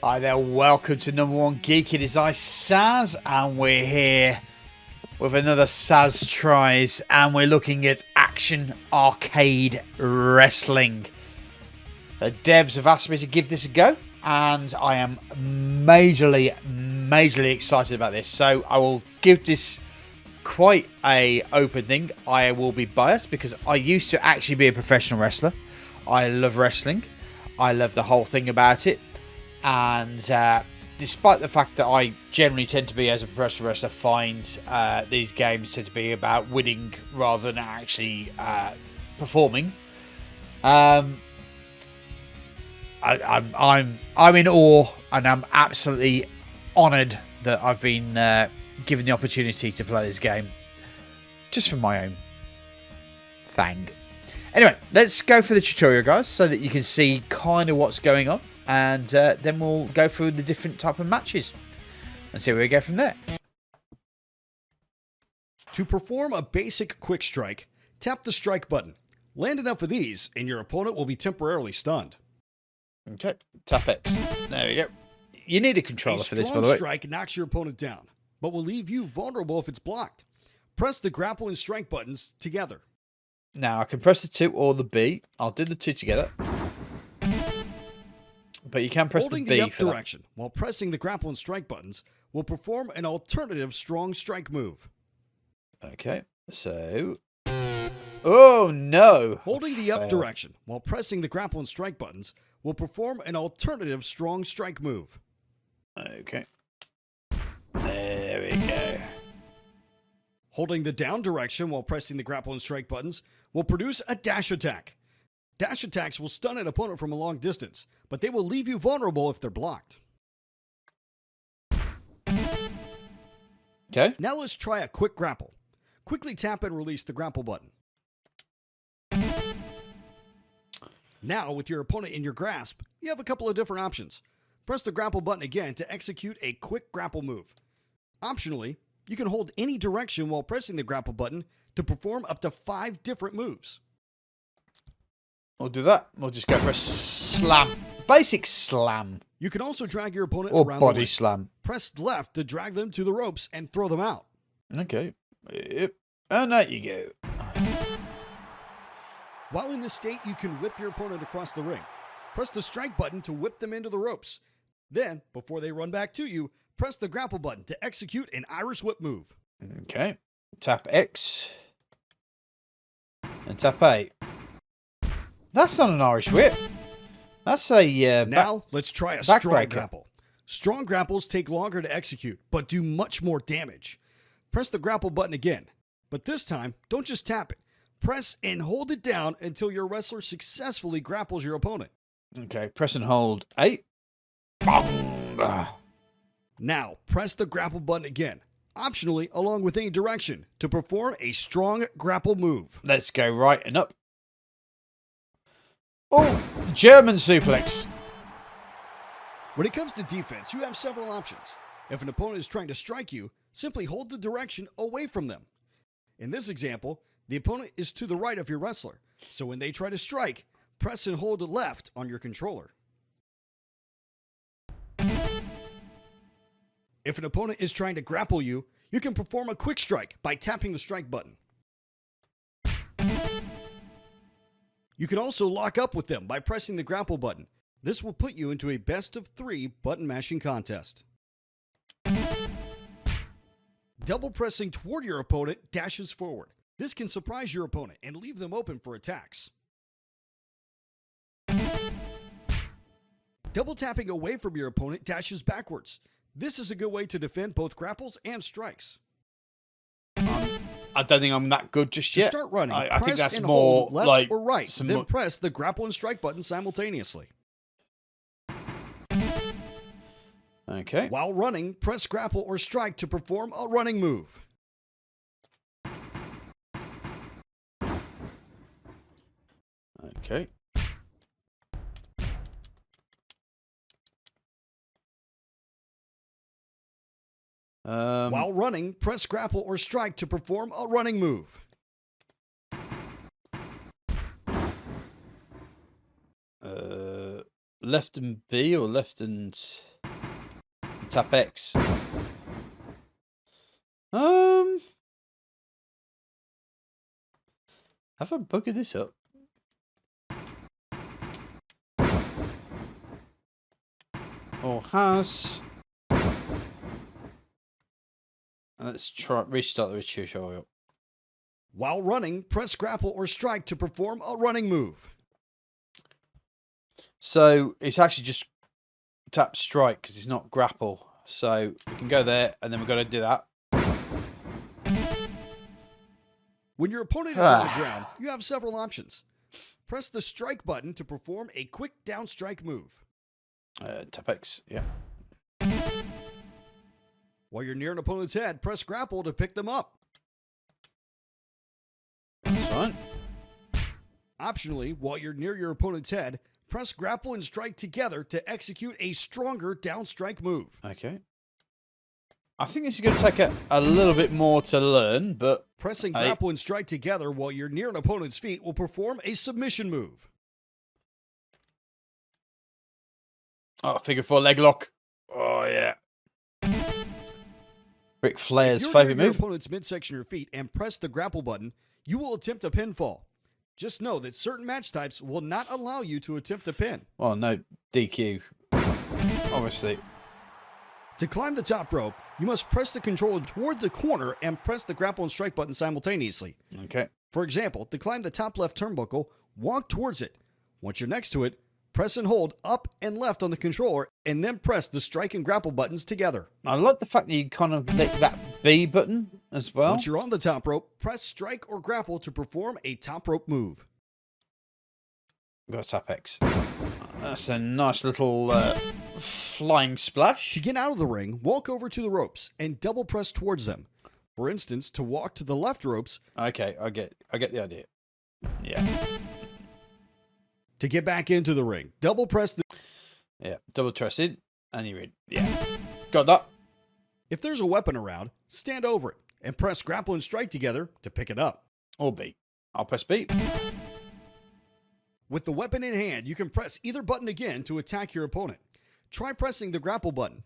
Hi there, welcome to Number One Geek. It is I, Saz, and we're here with another Saz Tries, and we're looking at action arcade wrestling. The devs have asked me to give this a go, and I am majorly excited about this. So I will give this quite a open thing. I will be biased because I used to actually be a professional wrestler. I love wrestling. I love the whole thing about it. And despite the fact that I generally tend to be, as a professional wrestler, find these games tend to be about winning rather than actually performing. I'm in awe, and I'm absolutely honoured that I've been given the opportunity to play this game, just for my own thing. Anyway, let's go for the tutorial, guys, so that you can see kind of what's going on. And then we'll go through the different type of matches and see where we go from there. To perform a basic quick strike, tap the strike button. Land enough of these, and your opponent will be temporarily stunned. Okay, tap X. There we go. You need a controller for this, by the way. A strong strike knocks your opponent down, but will leave you vulnerable if it's blocked. Press the grapple and strike buttons together. Now, I can press the 2 or the B. I'll do the 2 together. But you can press Holding the B the up for direction while pressing the grapple and strike buttons will perform an alternative strong strike move. that. Okay, so... Oh, no! Holding the up direction while pressing the grapple and strike buttons will perform an alternative strong strike move. Okay. There we go. Holding the down direction while pressing the grapple and strike buttons will produce a dash attack. Dash attacks will stun an opponent from a long distance, but they will leave you vulnerable if they're blocked. Okay. Now let's try a quick grapple. Quickly tap and release the grapple button. Now, with your opponent in your grasp, you have a couple of different options. Press the grapple button again to execute a quick grapple move. Optionally, you can hold any direction while pressing the grapple button to perform up to 5 different moves. We'll do that. We'll just go for a slam. Basic slam. You can also drag your opponent Or around body the ring. slam. Press left to drag them to the ropes and throw them out. Okay. Yep. And there you go. While in this state, you can whip your opponent across the ring. Press the strike button to whip them into the ropes. Then, before they run back to you, press the grapple button to execute an Irish whip move. Okay. Tap X. And tap A. That's not an Irish whip. That's a... Now, let's try a strong backbreaker. grapple. Strong grapples take longer to execute, but do much more damage. Press the grapple button again. But this time, don't just tap it. Press and hold it down until your wrestler successfully grapples your opponent. Okay, press and hold A. Bong. Now, press the grapple button again, optionally along with any direction, to perform a strong grapple move. Let's go right and up. Oh, German suplex. When it comes to defense, you have several options. If an opponent is trying to strike you, simply hold the direction away from them. In this example, the opponent is to the right of your wrestler, so when they try to strike, press and hold left on your controller. If an opponent is trying to grapple you, you can perform a quick strike by tapping the strike button. You can also lock up with them by pressing the grapple button. This will put you into a best of 3 button mashing contest. Double pressing toward your opponent dashes forward. This can surprise your opponent and leave them open for attacks. Double tapping away from your opponent dashes backwards. This is a good way to defend both grapples and strikes. I don't think I'm that good just yet. To start running, I think press that's and more hold left like or right, some then press the grapple and strike button simultaneously. Okay. While running, press grapple or strike to perform a running move. Okay. While running, press grapple or strike to perform a running move. Left and B or left and... Tap X. Have I buggered this up? Or has... Let's try restart the tutorial. While running, press grapple or strike to perform a running move. So it's actually just tap strike because it's not grapple. So we can go there and then we've got to do that. When your opponent is on the ground, you have several options. Press the strike button to perform a quick down strike move. Tap X, yeah. While you're near an opponent's head, press grapple to pick them up. That's fine. Optionally, while you're near your opponent's head, press grapple and strike together to execute a stronger down strike move. Okay. I think this is going to take a little bit more to learn, but... Pressing grapple and strike together while you're near an opponent's feet will perform a submission move. Oh, figure 4 leg lock. Oh, yeah. Ric Flair's favourite favourite move. If you're near your move. opponent's midsection of your feet and press the grapple button, you will attempt a pinfall. Just know that certain match types will not allow you to attempt a pin. Well, no, DQ. Obviously. To climb the top rope, you must press the controller toward the corner and press the grapple and strike button simultaneously. Okay. For example, to climb the top left turnbuckle, walk towards it. Once you're next to it, press and hold up and left on the controller, and then press the strike and grapple buttons together. I like the fact that you kind of lick that B button as well. Once you're on the top rope, press strike or grapple to perform a top rope move. Got to tap X. That's a nice little flying splash. To get out of the ring, walk over to the ropes and double press towards them. For instance, to walk to the left ropes. Okay, I get the idea. Yeah. To get back into the ring, double press the... Yeah, double press in, and you're in. Yeah. Got that. If there's a weapon around, stand over it and press grapple and strike together to pick it up. Or B. I'll press B. With the weapon in hand, you can press either button again to attack your opponent. Try pressing the grapple button.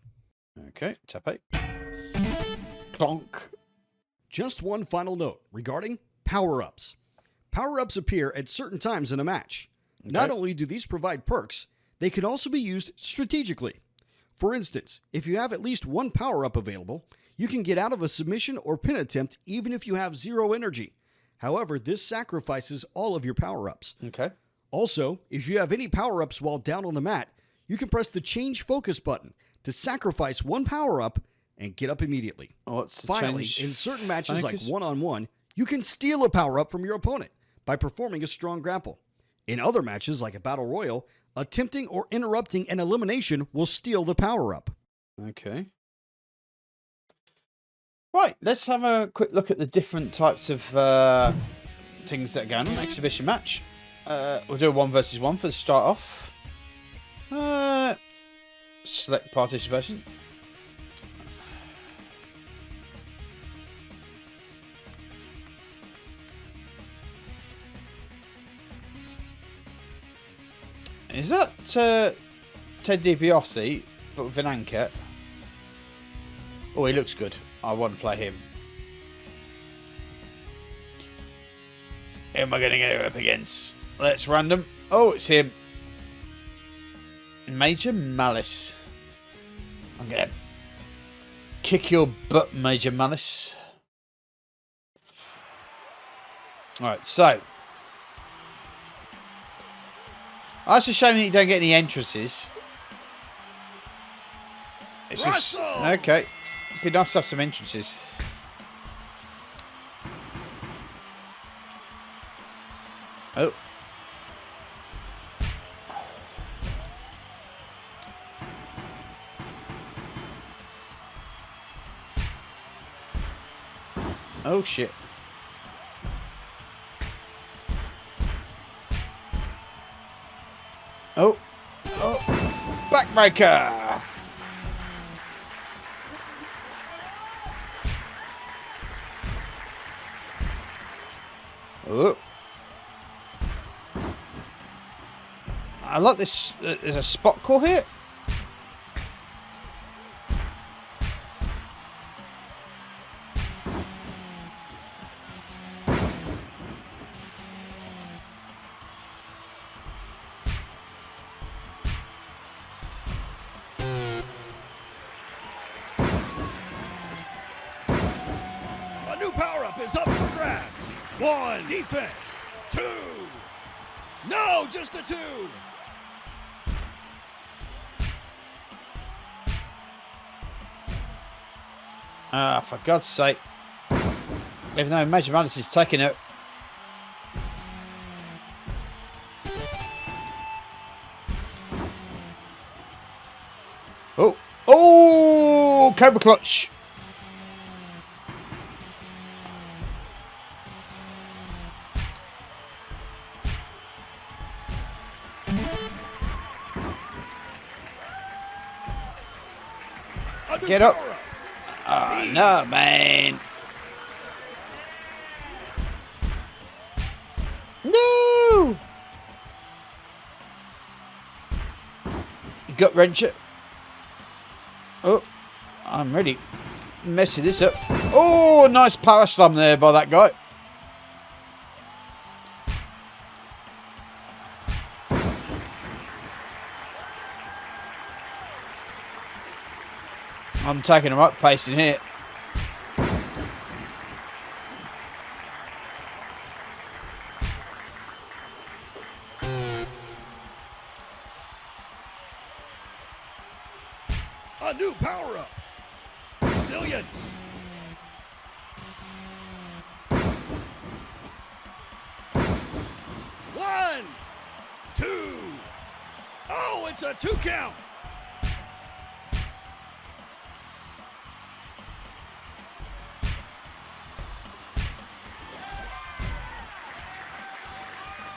Okay, tap A. Clonk. Just one final note regarding power-ups. Power-ups appear at certain times in a match. Okay. Not only do these provide perks, they can also be used strategically. For instance, if you have at least one power-up available, you can get out of a submission or pin attempt even if you have 0 energy. However, this sacrifices all of your power-ups. Okay. Also, if you have any power-ups while down on the mat, you can press the change focus button to sacrifice one power-up and get up immediately. What's the Finally, change in certain matches focus? like one-on-one, you can steal a power-up from your opponent by performing a strong grapple. In other matches like a battle royal, attempting or interrupting an elimination will steal the power-up. Okay. Right, let's have a quick look at the different types of things that are going on. Exhibition match. We'll do a 1 versus 1 for the start off. Select participation. Is that Ted DiBiase, but with an anchor? Oh, he looks good. I want to play him. Who am I going to get up against? Let's random. Oh, it's him. Major Malice. I'm going to kick your butt, Major Malice. Alright, so. Oh, it's a shame that you don't get any entrances. It's just, okay. It'd be nice to have some entrances. Oh. Oh shit. Oh. Oh. Backbreaker. Oh. I like this. There's a spot call here. is up for grabs. 1. Defense. 2. No, just the 2. For God's sake. Even though Major Madness is taking it. Oh. Oh! Cobra Clutch. Get up. Oh, no, man. No! Gut wrencher. Oh, I'm really messing this up. Oh, nice power slam there by that guy. I'm taking him up pace in here. A new power-up. Resilience. One, 2. Oh, it's a 2 count.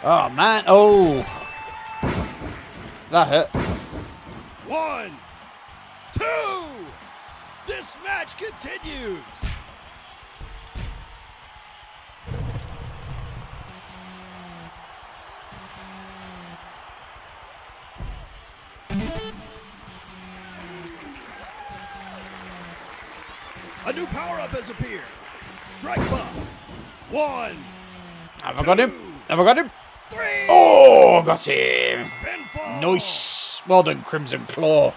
Oh, man. Oh. That hurt. 1, 2. This match continues. A new power-up has appeared. Strike Buff. 1. Have I got him? Have I got him? 3. Oh, got him. Pinfall. Nice. Well done, Crimson Claw.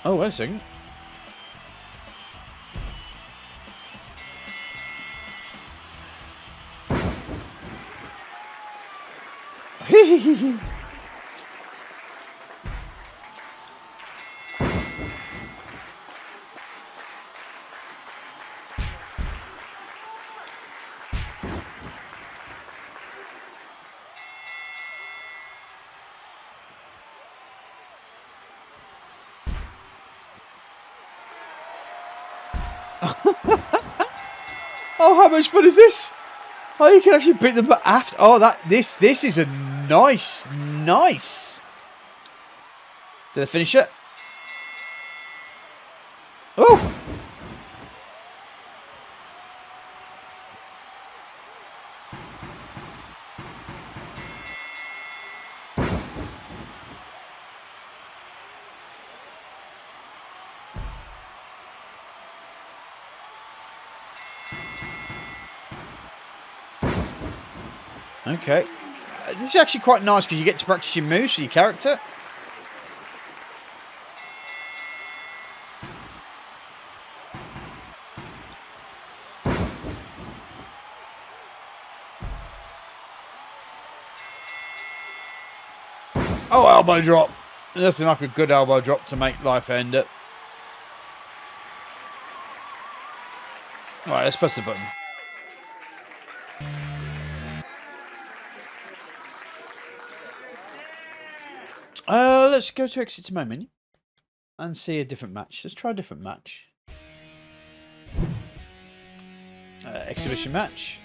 Oh, wait a second. Oh, how much fun is this? Oh, you can actually beat them after. Oh, this is a nice. Did I finish it? Oh. Okay. It's actually quite nice because you get to practice your moves for your character. Oh, elbow drop. Nothing like a good elbow drop to make life end up. Alright, let's press the button. Let's go to exit to my menu and see a different match. Let's try a different match. Exhibition match.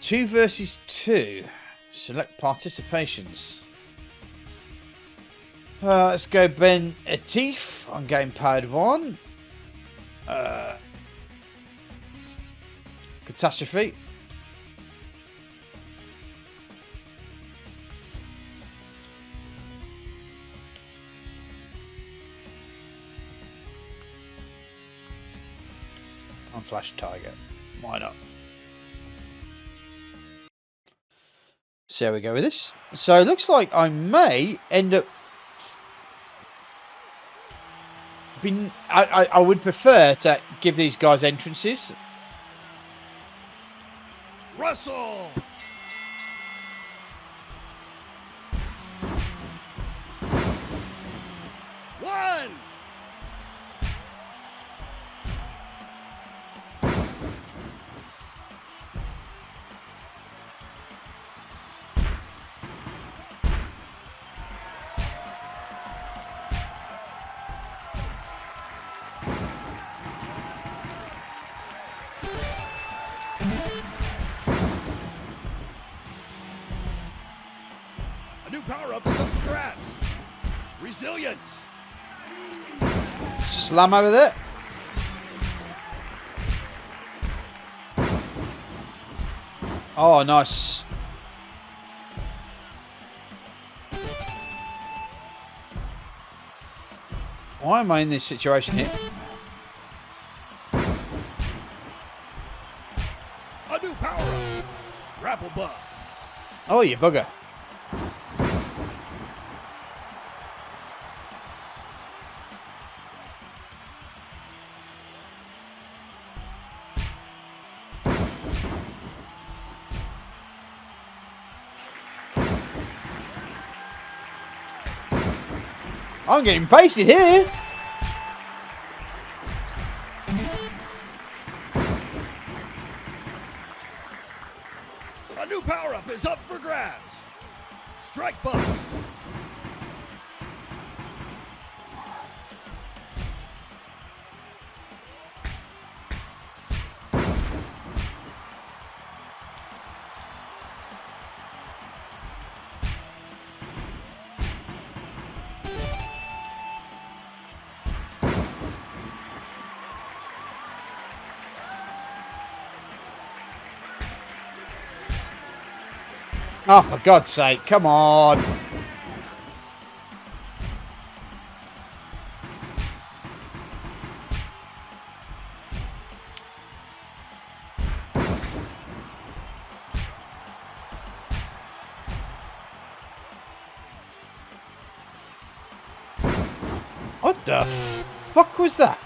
2 versus 2. Select participations. Let's go Ben Atif on gamepad 1. Catastrophe. On Flash Tiger. Why not? See how we go with this. So it looks like I may end up I would prefer to give these guys entrances. Wrestle! One! A new power-up is up for grabs. Resilience. Slam over there. Oh, nice. Why am I in this situation here? A new power-up. Grapple buff. Oh, you bugger. I'm getting pasted here. A new power-up is up for grabs. Strike buff. Oh, for God's sake, come on. What the fuck was that?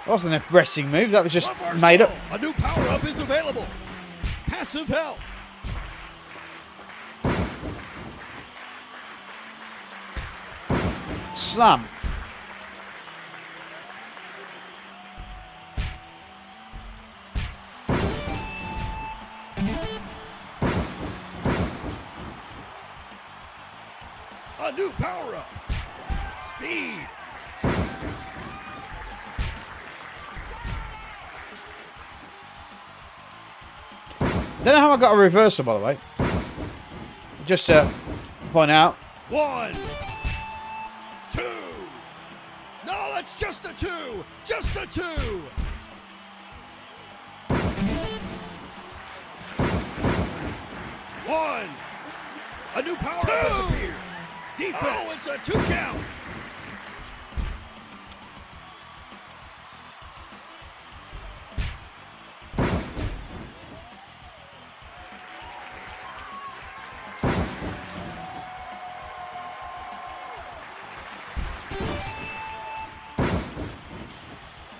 That wasn't a wrestling move, that was just made up. A new power-up is available. Passive health. Slam. A new power-up. Speed. Don't know how I got a reversal, by the way. Just to point out. 1, 2. No, that's just a 2. Just a 2. One. A new power-up has appeared. Defense. Oh, it's a 2 count.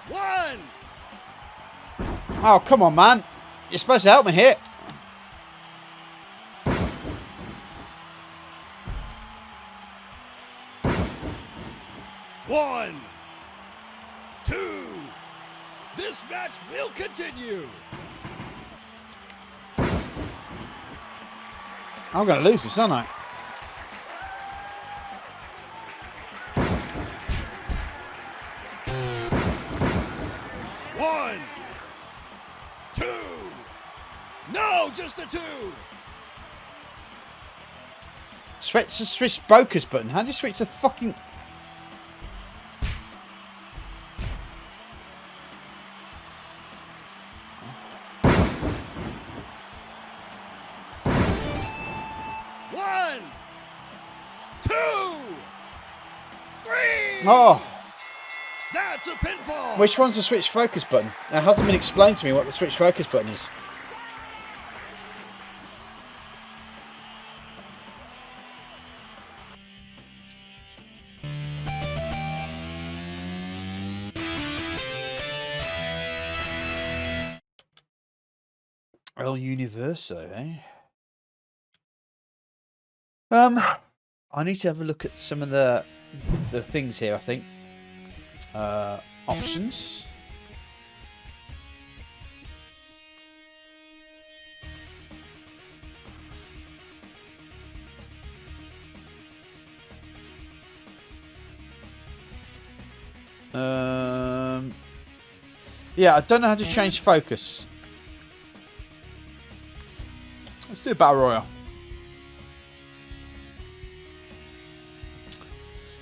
One. Oh, come on, man. You're supposed to help me here. One, 2. This match will continue. I'm going to lose this, aren't I? One, 2. No, just a 2. Switch focus button. How do you switch the fucking... One, 2, 3. Oh, That's a pinfall. which one's the switch focus button? It hasn't been explained to me what the switch focus button is. El Universo, eh? I need to have a look at some of the things here, I think. Options. Yeah, I don't know how to change focus. Let's do a battle royale.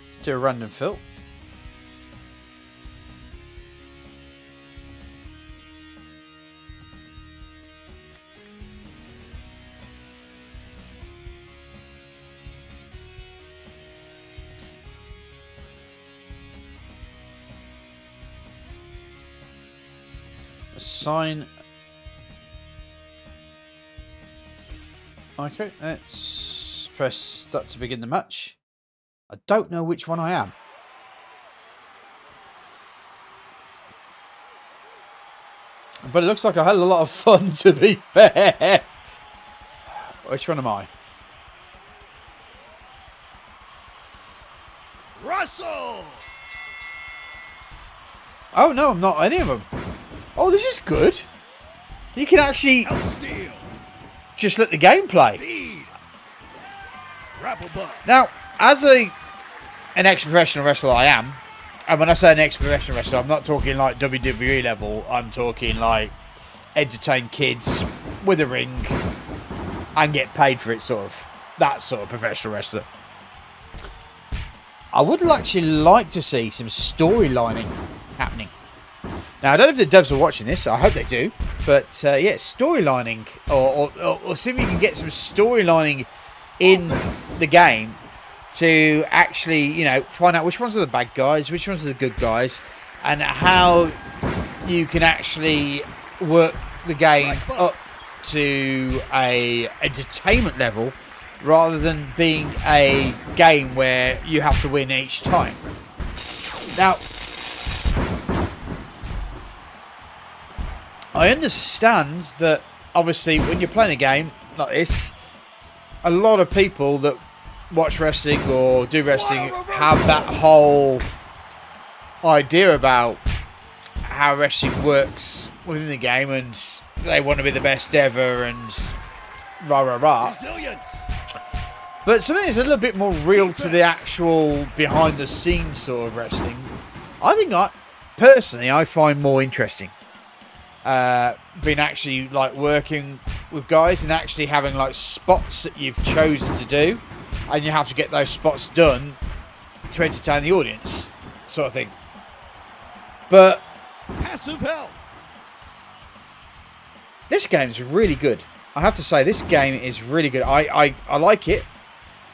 Let's do a random fill. Assign. Okay, let's press start to begin the match. I don't know which one I am. But it looks like I had a lot of fun, to be fair. Which one am I? Russell! Oh, no, I'm not any of them. Oh, this is good. You can actually just let the game play. Now, as an ex-professional wrestler I am, and when I say an ex-professional wrestler, I'm not talking like WWE level. I'm talking like entertain kids with a ring and get paid for it, sort of. That sort of professional wrestler. I would actually like to see some storylining happening. Now, I don't know if the devs are watching this. I hope they do. But, yeah, storylining. Or see if you can get some storylining in the game to actually, you know, find out which ones are the bad guys, which ones are the good guys, and how you can actually work the game up to a entertainment level rather than being a game where you have to win each time. Now, I understand that obviously when you're playing a game like this, a lot of people that watch wrestling or do wrestling have that whole idea about how wrestling works within the game and they want to be the best ever and rah rah rah. Resilience. But something that's a little bit more real to the actual behind the scenes sort of wrestling, I think I find more interesting. Being actually like working with guys and actually having like spots that you've chosen to do and you have to get those spots done to entertain the audience, sort of thing. But passive help. This game is really good. I have to say, this game is really good. I like it.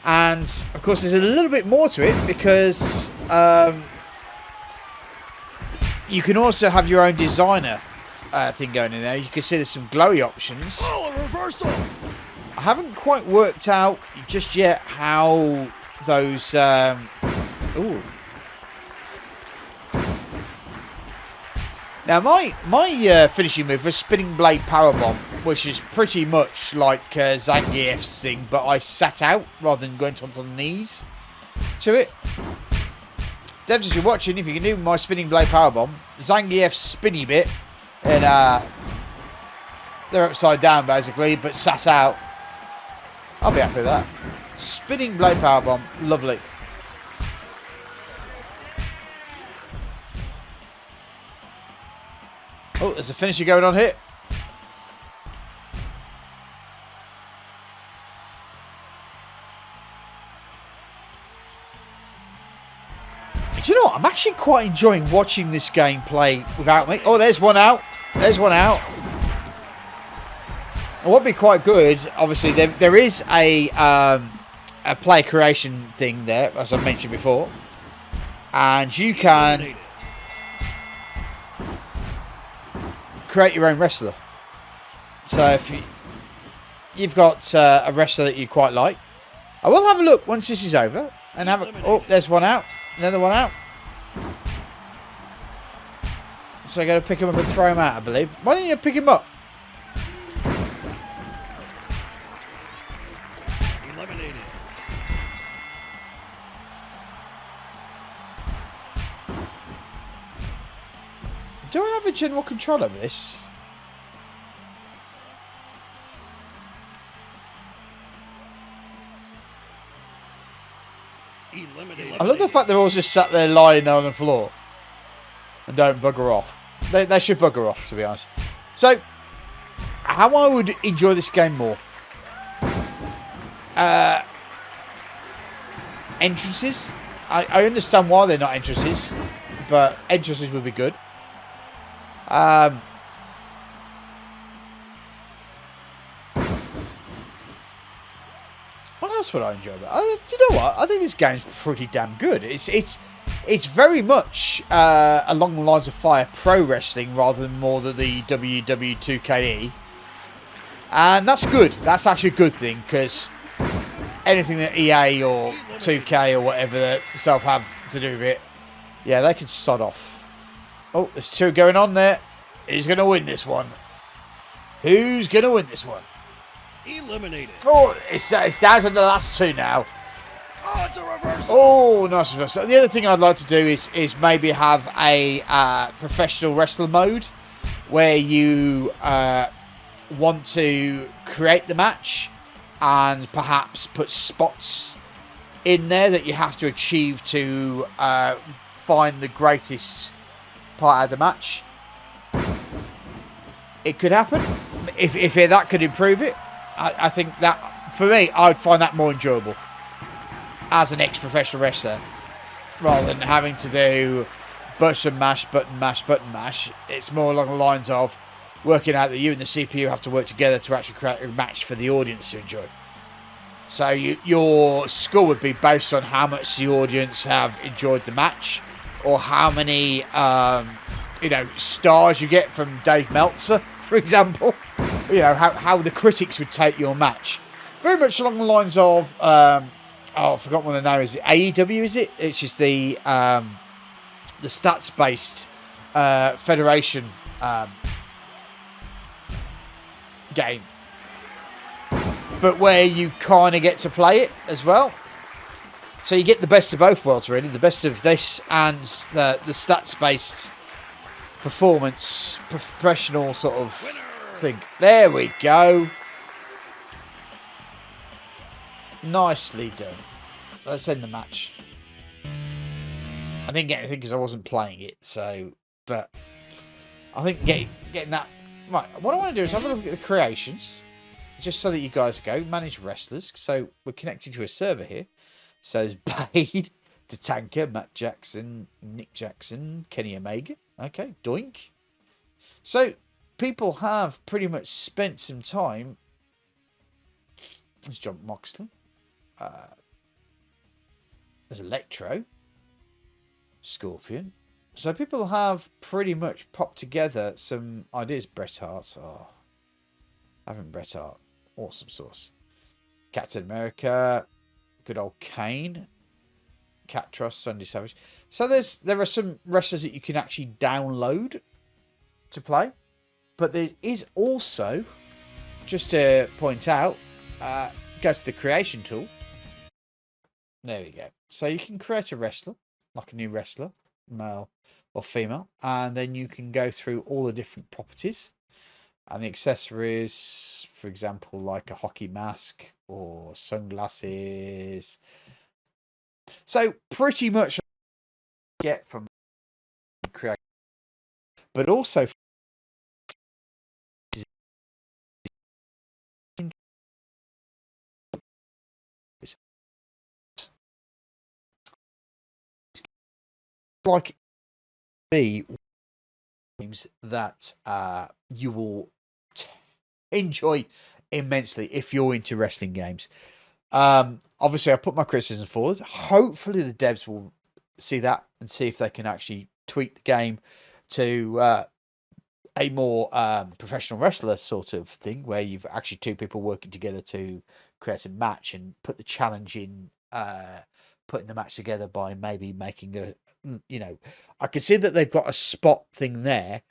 And, of course, there's a little bit more to it because you can also have your own designer thing going in there. You can see there's some glowy options. Oh, a reversal! I haven't quite worked out just yet how those... ooh. Now, my finishing move was Spinning Blade Powerbomb, which is pretty much like Zangief's thing, but I sat out rather than going onto the knees to it. Devs, as you're watching, if you can do my Spinning Blade Powerbomb, Zangief's spinny bit, and they're upside down basically, but sat out. I'll be happy with that. Spinning Blade Powerbomb, lovely. Oh, there's a finisher going on here. Do you know what? I'm actually quite enjoying watching this game play without me. Oh, there's one out. There's one out. What would be quite good, obviously, there is a player creation thing there, as I mentioned before. And you can create your own wrestler. So if you've got a wrestler that you quite like, I will have a look once this is over and have a, oh, there's one out, another one out. So I got to pick him up and throw him out, I believe. Why don't you pick him up? a general control over this? Eliminated. I love the fact they're all just sat there lying on the floor and don't bugger off. They should bugger off, to be honest. So, how I would enjoy this game more? Entrances. I understand why they're not entrances, but entrances would be good. What else would I enjoy about it? Do you know what? I think this game's pretty damn good. It's very much along the lines of Fire Pro Wrestling rather than more than the WW2KE. And that's good. That's actually a good thing, because anything that EA or 2K or whatever themselves have to do with it, yeah, they can sod off. Oh, there's two going on there. Who's going to win this one? Who's going to win this one? Eliminated. Oh, it's down to the last two now. Oh, it's a reversal. Oh, nice reversal. The other thing I'd like to do is maybe have a professional wrestler mode where you want to create the match and perhaps put spots in there that you have to achieve to find the greatest part of the match. It could happen. If that could improve it, I think that, for me, I'd find that more enjoyable as an ex-professional wrestler, rather than having to do button mash, button mash, button mash. It's more along the lines of working out that you and the CPU have to work together to actually create a match for the audience to enjoy. So your score would be based on how much the audience have enjoyed the match, or how many stars you get from Dave Meltzer, for example. You know, how the critics would take your match. Very much along the lines of I forgot what the name is. AEW, is it? It's just the stats-based federation game, but where you kind of get to play it as well. So you get the best of both worlds, really. The best of this and the stats-based performance, professional sort of thing. There we go. Nicely done. Let's end the match. I didn't get anything because I wasn't playing it, so, but I think getting that right. What I want to do is have a look at the creations, just so that you guys go manage wrestlers. So we're connected to a server here. So there's Blade, Tatanka, Matt Jackson, Nick Jackson, Kenny Omega. Okay, doink. So people have pretty much spent some time. There's John Moxley. There's Electro. Scorpion. So people have pretty much popped together some ideas. Bret Hart. Oh, having Bret Hart. Awesome sauce. Captain America. Good old Kane. Cat Trust. Sunday Savage. So there are some wrestlers that you can actually download to play. But there is also, just to point out, go to the creation tool. There we go. So you can create a wrestler, like a new wrestler, male or female, and then you can go through all the different properties and the accessories, for example, like a hockey mask or sunglasses. So pretty much get from create, but also like be games that you will enjoy immensely if you're into wrestling games. Obviously, I put my criticism forward. Hopefully, the devs will see that and see if they can actually tweak the game to a more professional wrestler sort of thing, where you've actually two people working together to create a match and put the challenge in. Putting the match together by maybe making I can see that they've got a spot thing there.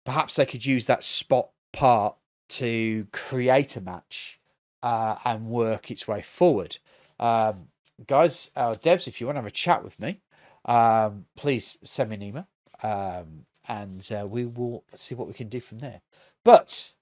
Perhaps they could use that spot part to create a match and work its way forward. Guys, devs, if you want to have a chat with me, please send me an email and we will see what we can do from there. But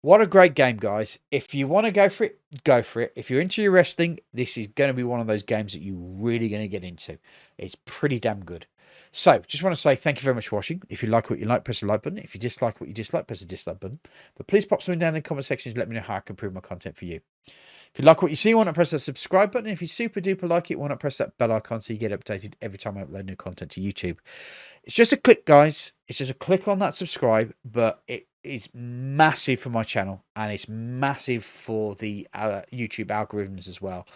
what a great game, guys. If you want to go for it, go for it. If you're into your wrestling, this is going to be one of those games that you're really going to get into. It's pretty damn good. So, just want to say thank you very much for watching. If you like what you like, press the like button. If you dislike what you dislike, press the dislike button. But please pop something down in the comment section to let me know how I can improve my content for you. If you like what you see, why not press that subscribe button? If you super duper like it, why not press that bell icon so you get updated every time I upload new content to YouTube. It's just a click, guys. It's just a click on that subscribe, but it is massive for my channel, and it's massive for the YouTube algorithms as well,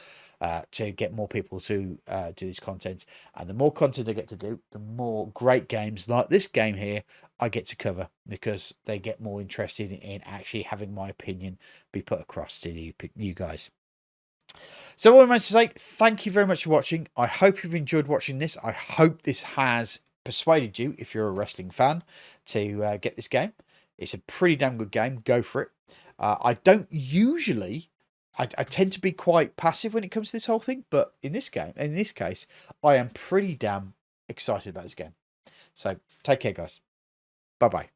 to get more people to do this content. And the more content I get to do, the more great games like this game here I get to cover, because they get more interested in actually having my opinion be put across to you guys. So what I meant to say, thank you very much for watching. I hope you've enjoyed watching this. I hope this has persuaded you, if you're a wrestling fan, to get this game. It's a pretty damn good game. Go for it. I don't usually, I tend to be quite passive when it comes to this whole thing, but in this case, I am pretty damn excited about this game. So take care, guys. Bye bye.